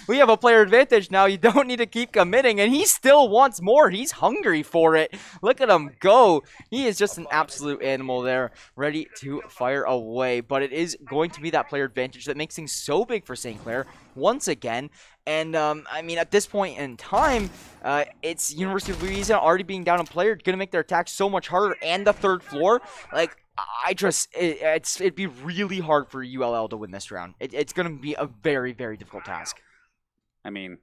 We have a player advantage now. You don't need to keep committing, and he still wants more. He's hungry for it. Look at him go. He is just an absolute animal there, ready to fire away. But it is going to be that player advantage that makes things so big for St. Clair once again. And, I mean, at this point in time, it's University of Louisiana already being down a player, going to make their attack so much harder. And the third floor, like, it'd be really hard for ULL to win this round. It's going to be a very, very difficult task. I mean,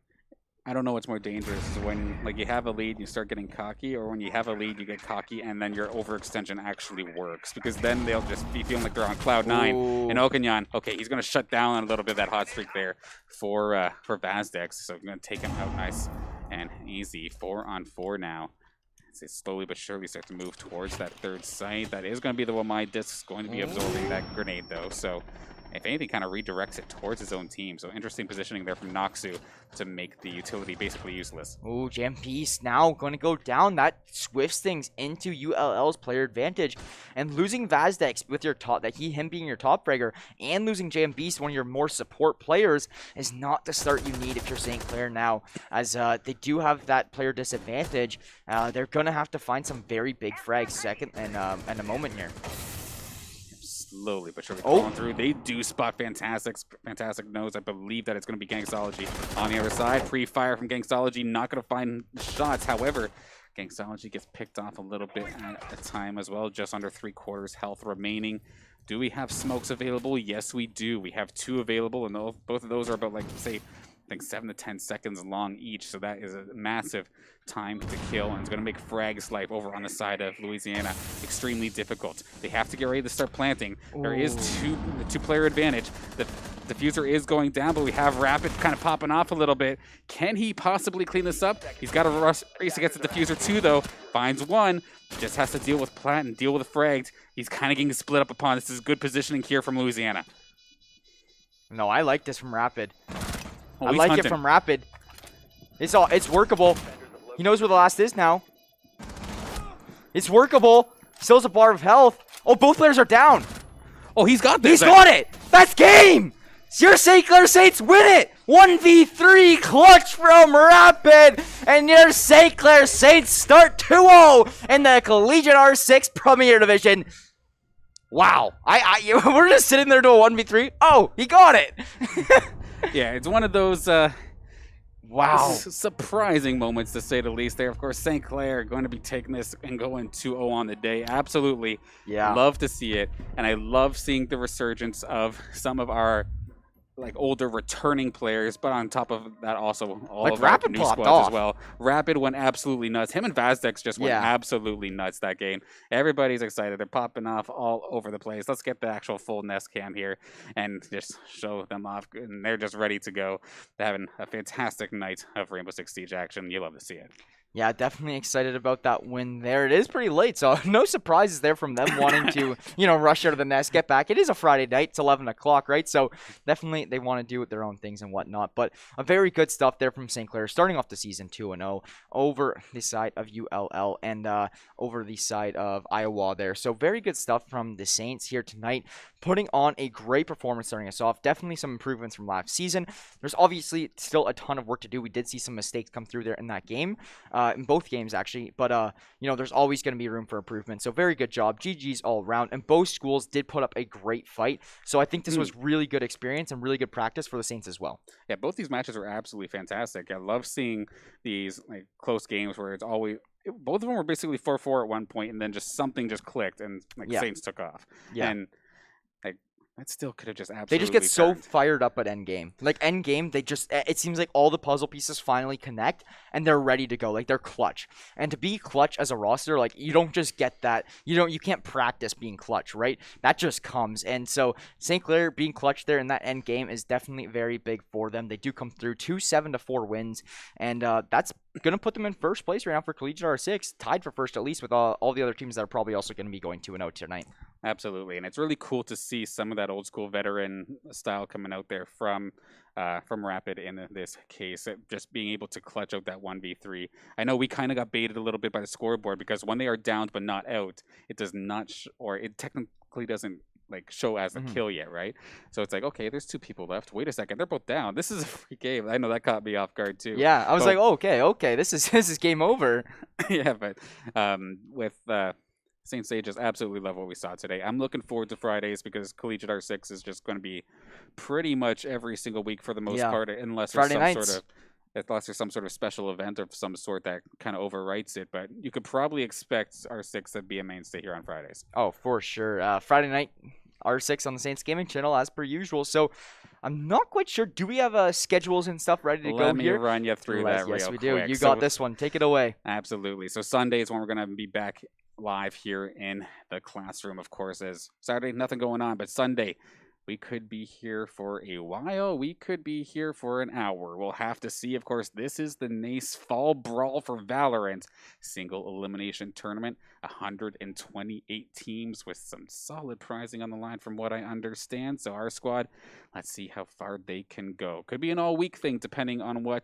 I don't know what's more dangerous, is when you have a lead, you start getting cocky, or when you have a lead, you get cocky, and then your overextension actually works. Because then they'll just be feeling like they're on cloud 9. Ooh. And Okanyan, okay, he's going to shut down a little bit of that hot streak there for Vazdex. So I'm going to take him out nice and easy. 4-on-4 now. As they slowly but surely start to move towards that third site. That is going to be the one my disc is going to be absorbing that grenade, though. So if anything, kind of redirects it towards his own team. So interesting positioning there from Noxu to make the utility basically useless. Oh, Jam Beast now going to go down. That swifts things into ULL's player advantage. And losing Vazdex with your top, him being your top fragger, and losing Jam Beast, one of your more support players, is not the start you need if you're St. Clair now. As they do have that player disadvantage, they're going to have to find some very big frags second and a moment here. Slowly but surely going through. They do spot Fantastic knows. I believe that it's going to be Gangstology on the other side. Pre-fire from Gangstology, not going to find shots. However, Gangstology gets picked off a little bit at a time as well. Just under 3/4 health remaining. Do we have smokes available? Yes, we do. We have 2 available, and both of those are about, say, I think 7 to 10 seconds long each. So that is a massive time to kill, and it's going to make Frag's life over on the side of Louisiana extremely difficult. They have to get ready to start planting. There is the 2-player advantage. The diffuser is going down, but we have Rapid kind of popping off a little bit. Can he possibly clean this up? He's got to race against the diffuser too, though. Finds one. Just has to deal with plant and deal with the Frags. He's kind of getting split up upon. This is good positioning here from Louisiana. No, I like this from Rapid. Oh, I like it from Rapid. It's workable. He knows where the last is now. It's workable. Still has a bar of health. Oh, both players are down. Oh, he's got this. He's got it. That's game. Your St. Clair Saints win it. 1v3 clutch from Rapid. And your St. Clair Saints start 2-0 in the CollegiateR6 Premier Division. Wow. We're just sitting there to a 1v3. Oh, he got it. Yeah, it's one of those wow, surprising moments, to say the least there. Of course, St. Clair going to be taking this and going 2-0 on the day. Absolutely. Yeah. Love to see it. And I love seeing the resurgence of some of our older returning players, but on top of that, also all of our new squads as well. Rapid went absolutely nuts. Him and Vazdex just went absolutely nuts that game. Everybody's excited. They're popping off all over the place. Let's get the actual full Nest cam here and just show them off. And they're just ready to go. They're having a fantastic night of Rainbow Six Siege action. You love to see it. Yeah, definitely excited about that win there. It is pretty late, so no surprises there from them wanting to, rush out of the nest, get back. It is a Friday night. It's 11 o'clock, right? So definitely they want to do their own things and whatnot. But a very good stuff there from St. Clair, starting off the season 2-0 over the side of ULL and over the side of Iowa there. So very good stuff from the Saints here tonight, putting on a great performance starting us off. Definitely some improvements from last season. There's obviously still a ton of work to do. We did see some mistakes come through there in that game. In both games, actually. But, there's always going to be room for improvement. So, very good job. GG's all around. And both schools did put up a great fight. So, I think this was really good experience and really good practice for the Saints as well. Yeah, both these matches were absolutely fantastic. I love seeing these close games where both of them were basically 4-4 at one point, and then just something just clicked, and like Yeah. Saints took off. Yeah. And like that still could have just They just get absolutely so turned. fired up at endgame. Like endgame, it seems like all the puzzle pieces finally connect and they're ready to go. Like they're clutch. And to be clutch as a roster, like you don't just get that. You can't practice being clutch, right? That just comes. And so St. Clair being clutch there in that end game is definitely very big for them. They do come through 2-7-4 wins, and that's gonna put them in first place right now for CollegiateR6, tied for first at least with all the other teams that are probably also going to be going 2-0 tonight. Absolutely, and it's really cool to see some of that old school veteran style coming out there from Rapid in this case, just being able to clutch out that 1v3. I know we kind of got baited a little bit by the scoreboard because when they are down but not out, it does not, or it technically doesn't like show as a kill yet, right? So it's like, okay, there's 2 people left. Wait a second, they're both down. This is a free game. I know that caught me off guard too. Yeah, I was But like, oh, okay, this is game over. yeah, but with St. Sage, just absolutely love what we saw today. I'm looking forward to Fridays because CollegiateR6 is just going to be pretty much every single week for the most Yeah. part, unless Friday there's nights. some sort of special event of some sort that kind of overwrites it. But you could probably expect R6 to be a mainstay here on Fridays. Oh, for sure. Friday night, R6 on the Saints Gaming channel as per usual. So I'm not quite sure. Do we have schedules and stuff ready to go Let me here? run you through that Yes, real we quick. do. You So got this one. Take it away. absolutely. So Sundays when we're going to be back live here in the classroom, of course, as Saturday, nothing going on, but Sunday, we could be here for a while. We could be here for an hour. We'll have to see. Of course, this is the NACE Fall Brawl for Valorant single elimination tournament. 128 teams with some solid prizing on the line from what I understand. So our squad, let's see how far they can go. Could be an all-week thing depending on what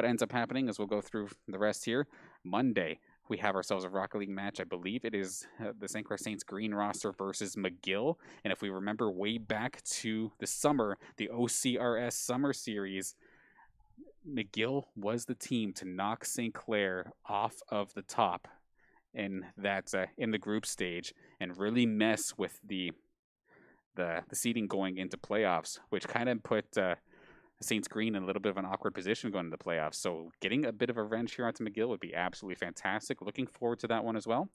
ends up happening as we'll go through the rest here. Monday, we have ourselves a Rocket League match. I believe it is the St. Clair Saints green roster versus McGill. And if we remember way back to the summer, the OCRS Summer Series, McGill was the team to knock St. Clair off of the top in the group stage and really mess with the seeding going into playoffs, which kind of put Saints Green in a little bit of an awkward position going into the playoffs. So getting a bit of revenge here onto McGill would be absolutely fantastic. Looking forward to that one as well.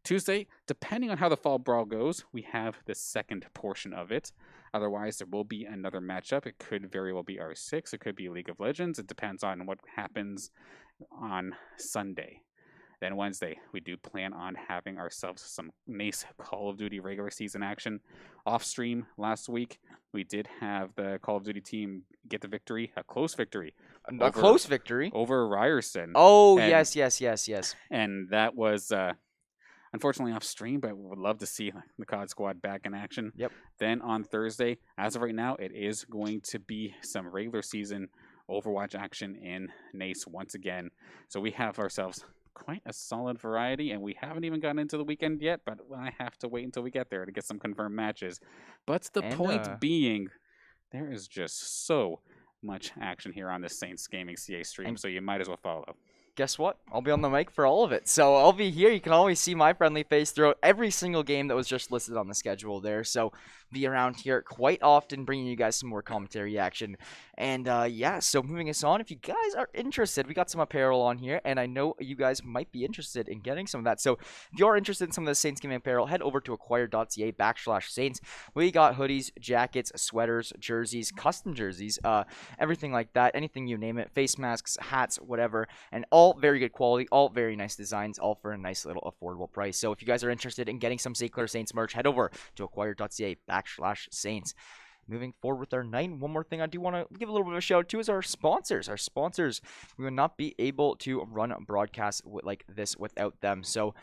Tuesday, depending on how the Fall Brawl goes, we have the second portion of it. Otherwise, there will be another matchup. It could very well be R6. It could be League of Legends. It depends on what happens on Sunday. Then Wednesday, we do plan on having ourselves some nice Call of Duty regular season action. Off stream last week, we did have the Call of Duty team get the victory, a close victory. A close victory? Over Ryerson. Oh, and, yes. And that was unfortunately off stream, but would love to see the COD squad back in action. Yep. Then on Thursday, as of right now, it is going to be some regular season Overwatch action in NACE once again. So we have ourselves quite a solid variety, and we haven't even gotten into the weekend yet, but I have to wait until we get there to get some confirmed matches. But the point being, there is just so much action here on this Saints Gaming CA stream, so you might as well follow. Guess what? I'll be on the mic for all of it. So I'll be here. You can always see my friendly face throughout every single game that was just listed on the schedule there. So be around here quite often, bringing you guys some more commentary action. And yeah, so moving us on, if you guys are interested, we got some apparel on here, and I know you guys might be interested in getting some of that. So if you are interested in some of the Saints Gaming apparel, head over to acquire.ca/Saints. We got hoodies, jackets, sweaters, jerseys, custom jerseys, everything like that, anything you name it, face masks, hats, whatever, and all very good quality, all very nice designs, all for a nice little affordable price. So if you guys are interested in getting some St. Clair Saints merch, head over to acquire.ca/Saints. Moving forward with our night, one more thing I do want to give a little bit of a shout out to is our sponsors. Our sponsors, we would not be able to run broadcasts like this without them. So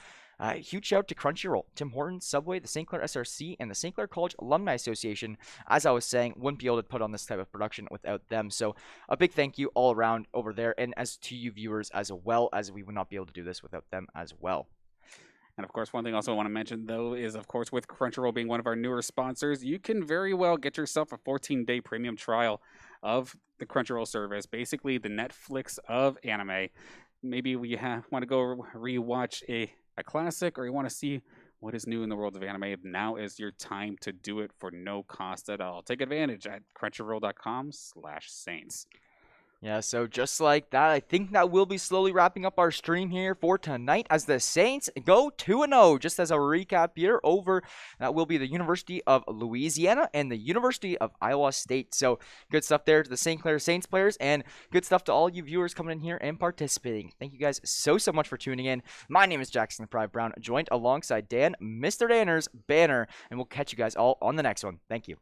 huge shout out to Crunchyroll, Tim Hortons, Subway, the St. Clair SRC, and the St. Clair College Alumni Association. As I was saying, wouldn't be able to put on this type of production without them. So a big thank you all around over there, and as to you viewers as well, as we would not be able to do this without them as well. And of course, one thing also I want to mention, though, is of course with Crunchyroll being one of our newer sponsors, you can very well get yourself a 14-day premium trial of the Crunchyroll service, basically the Netflix of anime. Maybe we want to go rewatch a classic, or you want to see what is new in the world of anime. Now is your time to do it for no cost at all. Take advantage at crunchyroll.com/Saints. Yeah, so just like that, I think that we'll be slowly wrapping up our stream here for tonight as the Saints go 2-0. Just as a recap here, over that will be the University of Louisiana and the University of Iowa State. So good stuff there to the St. Clair Saints players, and good stuff to all you viewers coming in here and participating. Thank you guys so much for tuning in. My name is Jackson the Pride Brown, joined alongside Dan, Mr. Danners, Banner, and we'll catch you guys all on the next one. Thank you.